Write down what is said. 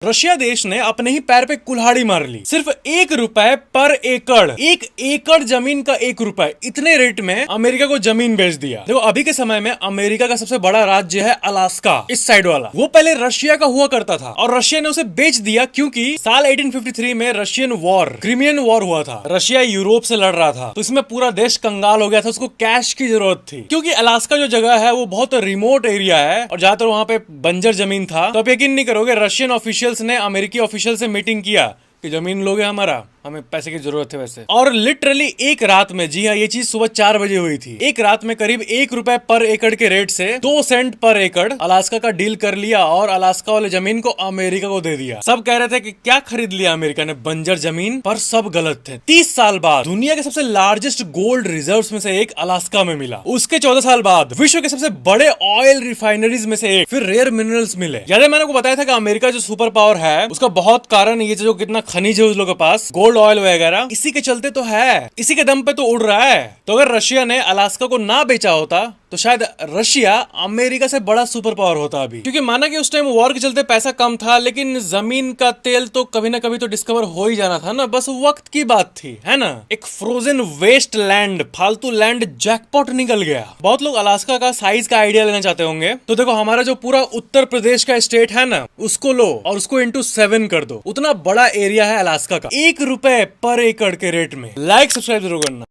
Russia देश ने अपने ही पैर पे कुल्हाड़ी मार ली। सिर्फ ₹1 पर एकड़, 1 एकड़ जमीन का ₹1, इतने रेट में अमेरिका को जमीन बेच दिया। देखो अभी के समय में अमेरिका का सबसे बड़ा राज्य है अलास्का, इस साइड वाला। वो पहले रशिया का हुआ करता था और रशिया ने उसे बेच दिया क्योंकि साल 1853 में रशियन वॉर, क्रीमियन वॉर हुआ था। रशिया यूरोप से लड़ रहा था, तो इसमें पूरा देश कंगाल हो गया था। उसको कैश की जरूरत थी क्योंकि अलास्का जो जगह है वो बहुत रिमोट एरिया है और ज्यादातर वहां पे बंजर जमीन था। तो आप यकीन नहीं करोगे, रशियन ऑफिशियल्स ने अमेरिकी ऑफिशियल से मीटिंग किया कि जमीन लोगे हमारा, हमें पैसे की जरूरत है वैसे। और लिटरली एक रात में, जी हाँ ये चीज सुबह 4 बजे हुई थी, एक रात में करीब ₹1 पर एकड़ के रेट से 2 सेंट पर एकड़ अलास्का का डील कर लिया और अलास्का वाले जमीन को अमेरिका को दे दिया। सब कह रहे थे कि क्या खरीद लिया अमेरिका ने, बंजर जमीन, पर सब गलत थे। 30 साल बाद दुनिया के सबसे लार्जेस्ट गोल्ड रिजर्व्स में से एक अलास्का में मिला। उसके 14 साल बाद विश्व के सबसे बड़े ऑयल रिफाइनरीज में से एक, फिर रेयर मिनरल्स मिले। याद है मैंने आपको बताया था कि अमेरिका जो सुपर पावर है उसका बहुत कारण ये जो कितना खनिज है उस लोगों के पास, गोल्ड ऑयल वगैरह, इसी के चलते तो है, इसी के दम पे तो उड़ रहा है। तो अगर रशिया ने अलास्का को ना बेचा होता तो शायद रशिया अमेरिका से बड़ा सुपर पावर होता अभी। क्योंकि माना कि उस टाइम वॉर के चलते पैसा कम था, लेकिन जमीन का तेल तो कभी ना कभी तो डिस्कवर हो ही जाना था ना, बस वक्त की बात थी, है ना। एक फ्रोजन वेस्ट लैंड, फालतू लैंड जैकपॉट निकल गया। बहुत लोग अलास्का का साइज का आइडिया लेना चाहते होंगे, तो देखो हमारा जो पूरा उत्तर प्रदेश का स्टेट है ना, उसको लो और उसको इंटू 7 कर दो। उतना बड़ा एरिया है अलास्का का, ₹1 पर एकड़ के रेट में। लाइक सब्सक्राइब जरूर करना।